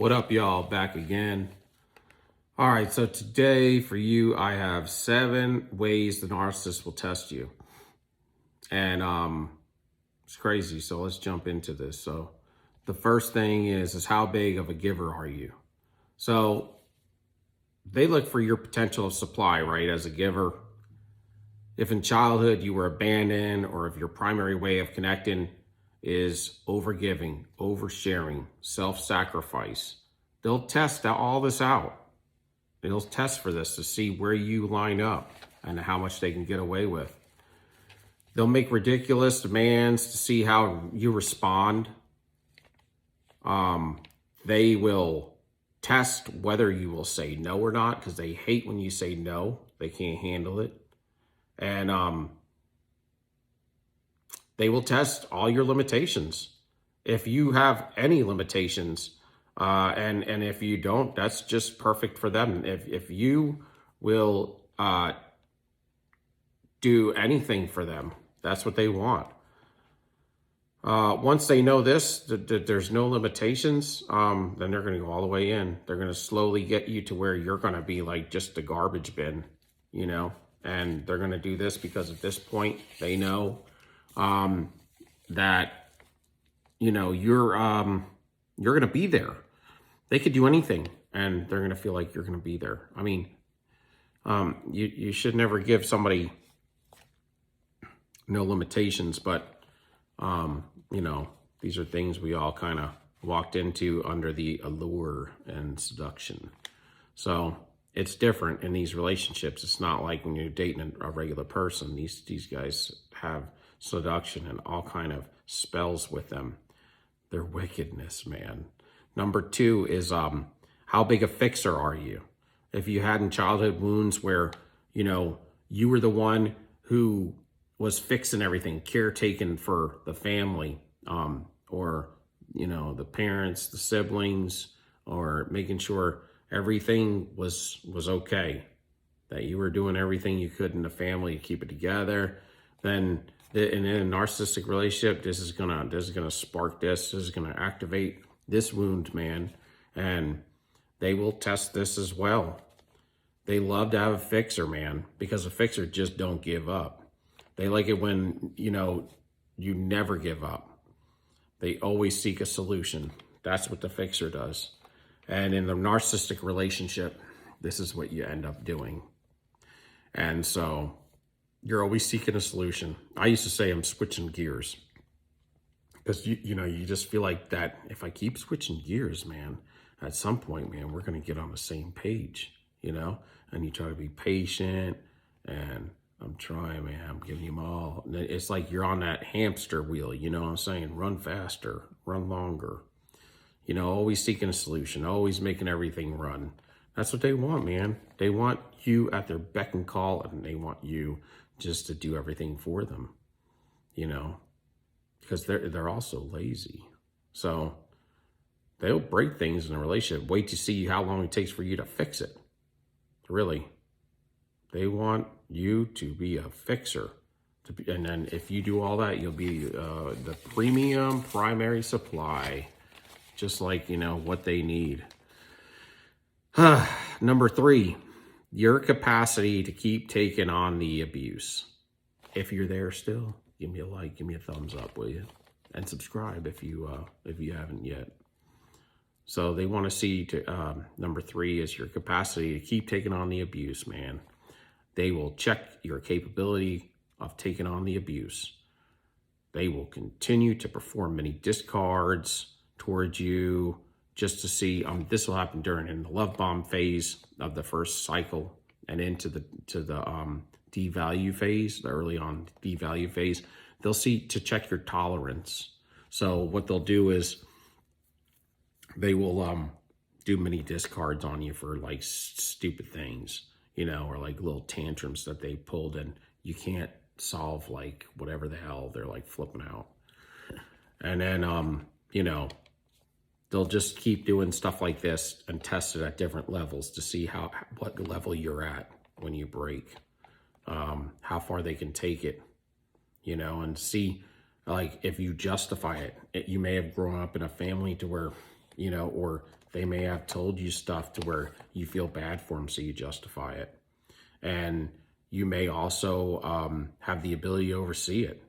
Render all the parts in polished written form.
What up, y'all? Back again. All right, so today for you, I have 7 ways the narcissist will test you. And it's crazy, so let's jump into this. So the first thing is how big of a giver are you? So they look for your potential of supply, right, as a giver. If in childhood you were abandoned, or if your primary way of connecting is overgiving, oversharing, self-sacrifice, they'll test all this out. They'll test for this to see where you line up and how much they can get away with. They'll make ridiculous demands to see how you respond. They will test whether you will say no or not, because they hate when you say no. They can't handle it. And they will test all your limitations. If you have any limitations, and if you don't, that's just perfect for them. If you will do anything for them, that's what they want. Once they know this, that there's no limitations, then they're going to go all the way in. They're going to slowly get you to where you're going to be like just a garbage bin, you know? And they're going to do this because at this point they know that, you know, you're going to be there. They could do anything and they're going to feel like you're going to be there. I mean, you should never give somebody no limitations, but, you know, these are things we all kind of walked into under the allure and seduction. So it's different in these relationships. It's not like when you're dating a regular person. These guys have seduction and all kind of spells with them. Their wickedness, man. Number 2 is how big a fixer are you? If you had in childhood wounds where, you know, you were the one who was fixing everything, caretaking for the family, or, you know, the parents, the siblings, or making sure everything was okay, that you were doing everything you could in the family to keep it together, then in a narcissistic relationship, this is gonna spark this is gonna activate this wound, man, and they will test this as well. They love to have a fixer, man, because a fixer just don't give up. They like it when, you know, you never give up. They always seek a solution. That's what the fixer does. And in the narcissistic relationship, this is what you end up doing. And so you're always seeking a solution. I used to say I'm switching gears, because you know, you just feel like that if I keep switching gears, man, at some point, man, we're going to get on the same page, you know? And you try to be patient, and I'm trying, man, I'm giving you all. It's like you're on that hamster wheel, you know what I'm saying? Run faster, run longer. You know, always seeking a solution, always making everything run. That's what they want, man. They want you at their beck and call, and they want you just to do everything for them, you know, because they're also lazy. So they'll break things in a relationship. Wait to see how long it takes for you to fix it. Really. They want you to be a fixer. And then if you do all that, you'll be the premium primary supply. Just like, you know, what they need. Number 3, your capacity to keep taking on the abuse. If you're there still, give me a like, give me a thumbs up, will you? And subscribe if you haven't yet. So they want to see number 3 is your capacity to keep taking on the abuse, man. They will check your capability of taking on the abuse. They will continue to perform many discards towards you just to see. This will happen in the love bomb phase of the first cycle, and into the devalue phase, the early on devalue phase. They'll see to check your tolerance. So what they'll do is they will do many discards on you for like stupid things, you know, or like little tantrums that they pulled and you can't solve, like whatever the hell they're like flipping out. And then you know, they'll just keep doing stuff like this and test it at different levels to see what level you're at when you break, how far they can take it, you know, and see, like, if you justify it. You may have grown up in a family to where, or they may have told you stuff to where you feel bad for them, so you justify it. And you may also have the ability to oversee it.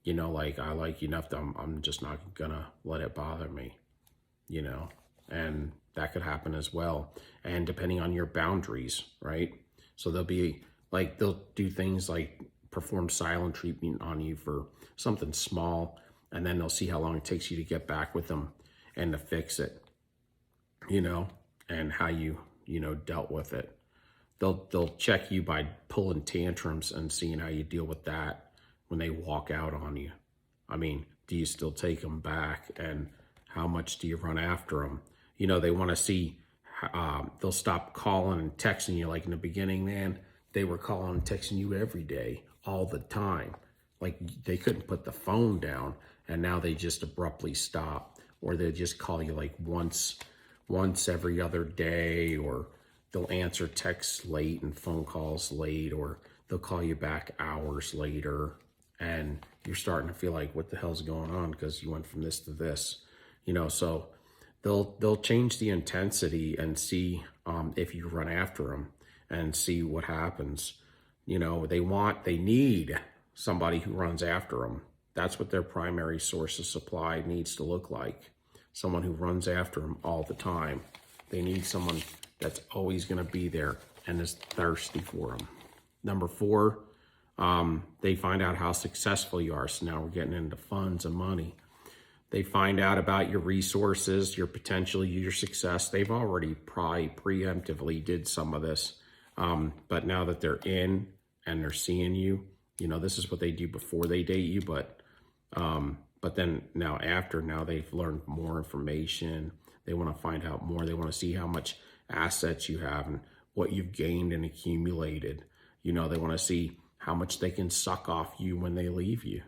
Like, I like you enough that I'm just not gonna let it bother me, and that could happen as well. And depending on your boundaries, right? So they'll do things like perform silent treatment on you for something small, and then they'll see how long it takes you to get back with them and to fix it, and how you dealt with it. They'll check you by pulling tantrums and seeing how you deal with that when they walk out on you. I mean, do you still take them back, and how much do you run after them? They want to see, they'll stop calling and texting you. Like in the beginning, man, they were calling and texting you every day, all the time. Like they couldn't put the phone down, and now they just abruptly stop, or they just call you like once every other day, or they'll answer texts late and phone calls late, or they'll call you back hours later, and you're starting to feel like, what the hell's going on? Because you went from this to this, so they'll change the intensity and see if you run after them and see what happens. They need somebody who runs after them. That's what their primary source of supply needs to look like. Someone who runs after them all the time. They need someone that's always going to be there and is thirsty for them. Number 4, they find out how successful you are. So now we're getting into funds and money. They find out about your resources, your potential, your success. They've already probably preemptively did some of this. But now that they're in and they're seeing you, this is what they do before they date you. But then now they've learned more information. They want to find out more. They want to see how much assets you have and what you've gained and accumulated. They want to see how much they can suck off you when they leave you.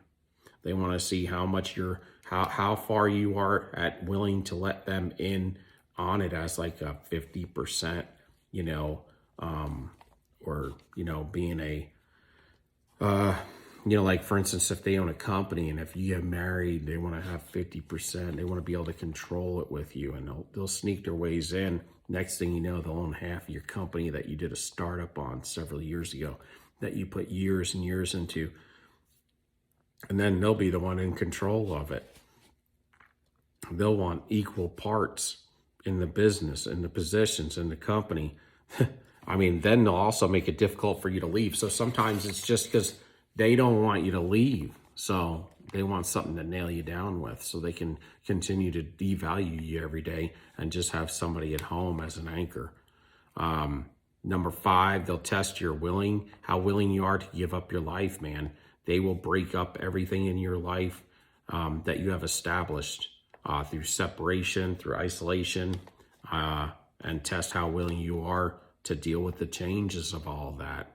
They want to see how much how far you are at willing to let them in on it as like a 50%, or, being a, like for instance, if they own a company and if you get married, they want to have 50%, they want to be able to control it with you, and they'll sneak their ways in. Next thing you know, they'll own half of your company that you did a startup on several years ago that you put years and years into. And then they'll be the one in control of it. They'll want equal parts in the business, in the positions, in the company. I mean, then they'll also make it difficult for you to leave. So sometimes it's just because they don't want you to leave. So they want something to nail you down with so they can continue to devalue you every day and just have somebody at home as an anchor. Number 5, they'll test how willing you are to give up your life, man. They will break up everything in your life that you have established through separation, through isolation, and test how willing you are to deal with the changes of all that.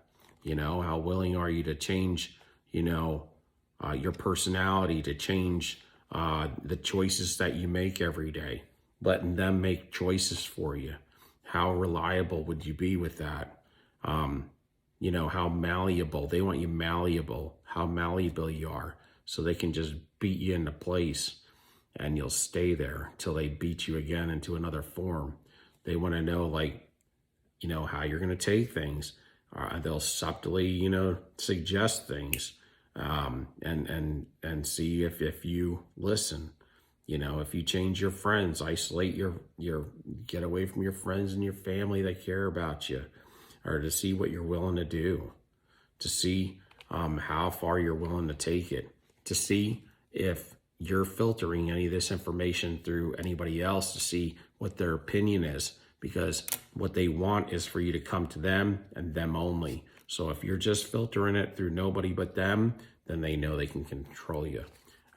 How willing are you to change, your personality, to change the choices that you make every day, letting them make choices for you. How reliable would you be with that? How malleable, they want you malleable, how malleable you are, so they can just beat you into place and you'll stay there till they beat you again into another form. They want to know, how you're going to take things. They'll subtly, suggest things, and see if you listen. If you change your friends, isolate get away from your friends and your family that care about you, or to see what you're willing to do, to see how far you're willing to take it, to see if you're filtering any of this information through anybody else, to see what their opinion is, because what they want is for you to come to them and them only. So if you're just filtering it through nobody but them, then they know they can control you,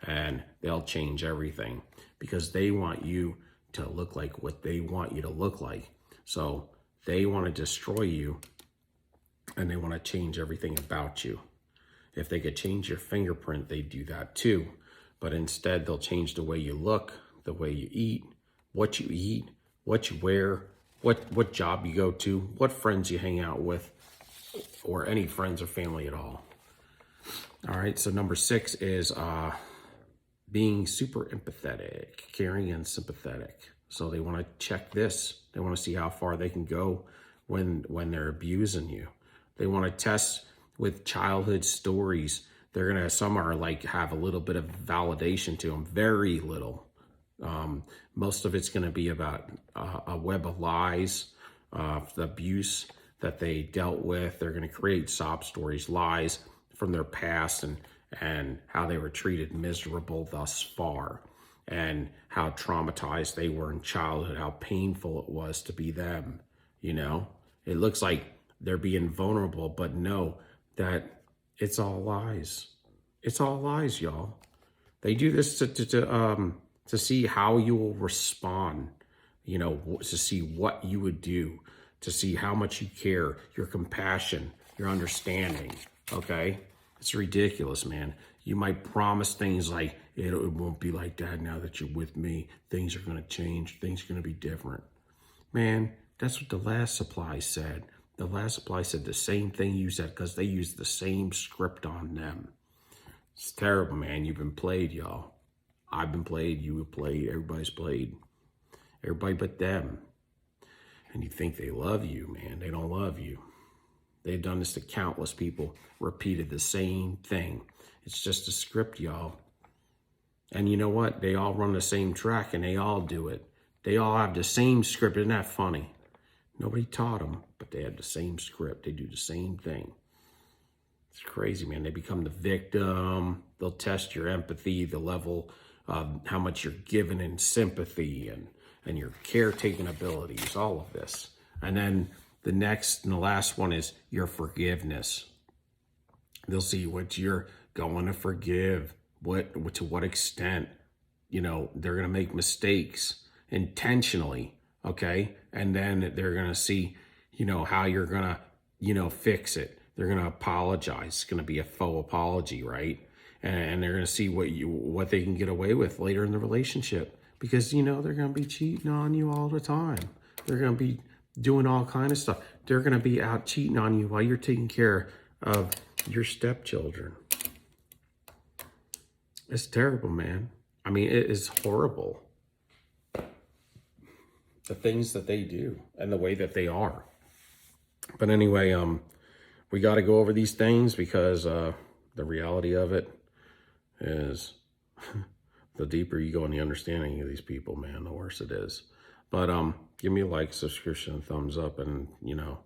and they'll change everything because they want you to look like what they want you to look like. So they want to destroy you, and they want to change everything about you. If they could change your fingerprint, they do that too. But instead, they'll change the way you look, the way you eat, what you wear, what job you go to, what friends you hang out with, or any friends or family at all. All right, so number 6 is being super empathetic, caring and sympathetic. So they want to check this. They want to see how far they can go when they're abusing you. They want to test with childhood stories. Some are like have a little bit of validation to them, very little. Most of it's going to be about a web of lies, the abuse that they dealt with. They're going to create sob stories, lies from their past, and how they were treated miserable thus far, and how traumatized they were in childhood, how painful it was to be them. You know, it looks like they're being vulnerable, but no, that it's all lies. It's all lies, y'all. They do this to see how you will respond, you know, to see what you would do, to see how much you care, your compassion, your understanding, okay? It's ridiculous, man. You might promise things like, it won't be like that now that you're with me. Things are going to change. Things are going to be different. Man, that's what the last supply said. The last supply said the same thing you said because they used the same script on them. It's terrible, man. You've been played, y'all. I've been played. You have played. Everybody's played. Everybody but them. And you think they love you, man. They don't love you. They've done this to countless people, repeated the same thing. It's just a script, y'all. And you know what? They all run the same track and they all do it. They all have the same script. Isn't that funny? Nobody taught them, but they have the same script. They do the same thing. It's crazy, man. They become the victim. They'll test your empathy, the level of how much you're given in sympathy and your caretaking abilities, all of this. And then the next and the last one is your forgiveness. They'll see what you're going to forgive, to what extent. You know, they're going to make mistakes intentionally, okay? And then they're going to see, you know, how you're going to, you know, fix it. They're going to apologize. It's going to be a faux apology, right? And they're going to see what they can get away with later in the relationship, because, you know, they're going to be cheating on you all the time. They're going to be doing all kind of stuff. They're going to be out cheating on you while you're taking care of your stepchildren. It's terrible, man. I mean, it is horrible. The things that they do and the way that they are. But anyway, we got to go over these things because the reality of it is the deeper you go in the understanding of these people, man, the worse it is. But give me a like, subscription, thumbs up, and, you know,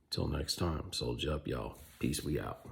till next time, soldier up, y'all. Peace, we out.